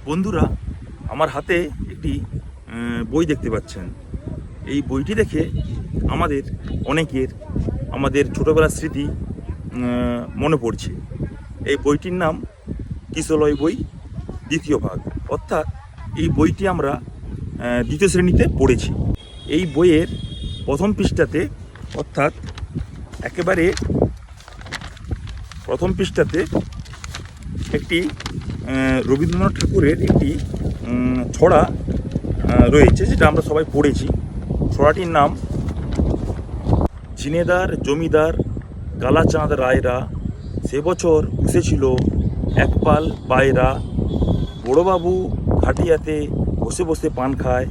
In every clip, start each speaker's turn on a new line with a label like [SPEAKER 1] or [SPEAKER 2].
[SPEAKER 1] বন্ধুরা, আমার হাতে একটি বই দেখতে পাচ্ছেন। এই বইটি দেখে আমাদের অনেকের আমাদের ছোটোবেলার স্মৃতি মনে পড়ছে। এই বইটির নাম কিশলয় বই দ্বিতীয় ভাগ, অর্থাৎ এই বইটি আমরা দ্বিতীয় শ্রেণীতে পড়েছি। এই বইয়ের প্রথম পৃষ্ঠাতে, অর্থাৎ একেবারে প্রথম পৃষ্ঠাতে একটি রবীন্দ্রনাথ ঠাকুরের একটি ছড়া রয়েছে, যেটা আমরা সবাই পড়েছি। ছড়াটির নাম ঝিনেদার জমিদার কালাচাঁদ রায়রা সে বছর পুষেছিল এক পাল পায়রা। বড়োবাবু খাটিয়াতে বসে বসে পান খায়,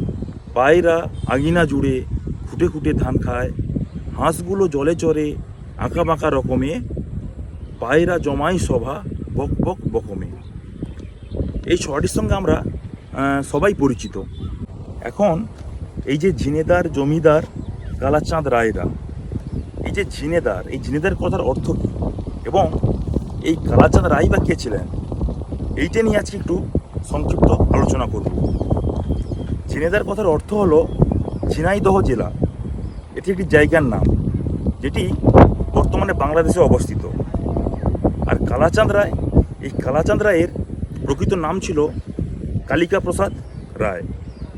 [SPEAKER 1] পায়রা আগিনা জুড়ে খুঁটে খুঁটে ধান খায়। হাঁসগুলো জলে চড়ে আঁকা বাঁকা রকমে, পায়রা জমাই সভা বক বক বকমে। এই ছড়াটির সঙ্গে আমরা সবাই পরিচিত। এখন এই যে ঝিনেদার জমিদার কালাচাঁদ রায়রা, এই যে ঝিনেদার, এই ঝিনেদার কথার অর্থ কী এবং এই কালাচাঁদ রায় বা কে ছিলেন, এইটা নিয়ে আজকে একটু সংক্ষিপ্ত আলোচনা করব। ঝিনেদার কথার অর্থ হলো ঝিনাইদহ জেলা। এটি একটি জায়গার নাম যেটি বর্তমানে বাংলাদেশে অবস্থিত। আর কালাচাঁদ রায়, এই কালাচাঁদ রায়ের প্রকৃত নাম ছিল কালিকা প্রসাদ রায়।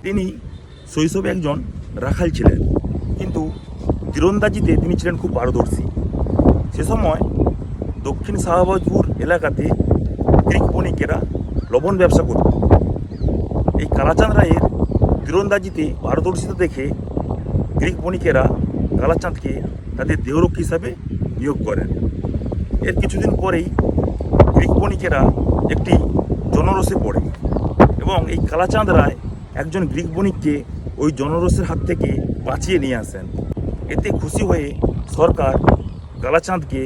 [SPEAKER 1] তিনি শৈশবে একজন রাখাল ছিলেন, কিন্তু তীরন্দাজিতে তিনি ছিলেন খুব পারদর্শী। সে সময় দক্ষিণ শাহবাজপুর এলাকাতে গ্রিক বণিকেরা লবণ ব্যবসা করত। এই কালাচাঁদ রায়ের তীরন্দাজিতে পারদর্শিতা দেখে গ্রিক বণিকেরা কালাচাঁদকে তাদের দেহরক্ষী হিসাবে নিয়োগ করেন। এর কিছুদিন পরেই গ্রিক বণিকেরা একটি জনরোষে পড়ে এবং এই কালাচাঁদ রায় একজন গ্রিক বণিককে ওই জনরোষের হাত থেকে বাঁচিয়ে নিয়ে আসেন। এতে খুশি হয়ে সরকার কালাচাঁদকে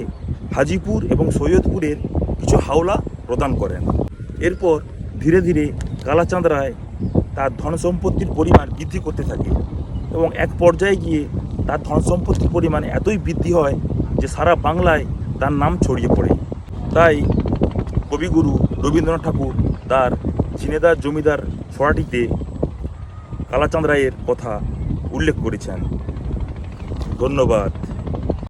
[SPEAKER 1] হাজিপুর এবং সৈয়দপুরের কিছু হাওলা প্রদান করেন। এরপর ধীরে ধীরে কালাচাঁদ রায় তার ধন সম্পত্তির পরিমাণ বৃদ্ধি করতে থাকে এবং এক পর্যায়ে গিয়ে তার ধন সম্পত্তির পরিমাণ এতই বৃদ্ধি হয় যে সারা বাংলায় তার নাম ছড়িয়ে পড়ে। তাই কবিগুরু রবীন্দ্রনাথ ঠাকুর তার ঝিনেদার জমিদার ছড়াটিতে কালাচাঁদ রায়ের কথা উল্লেখ করেছেন। ধন্যবাদ।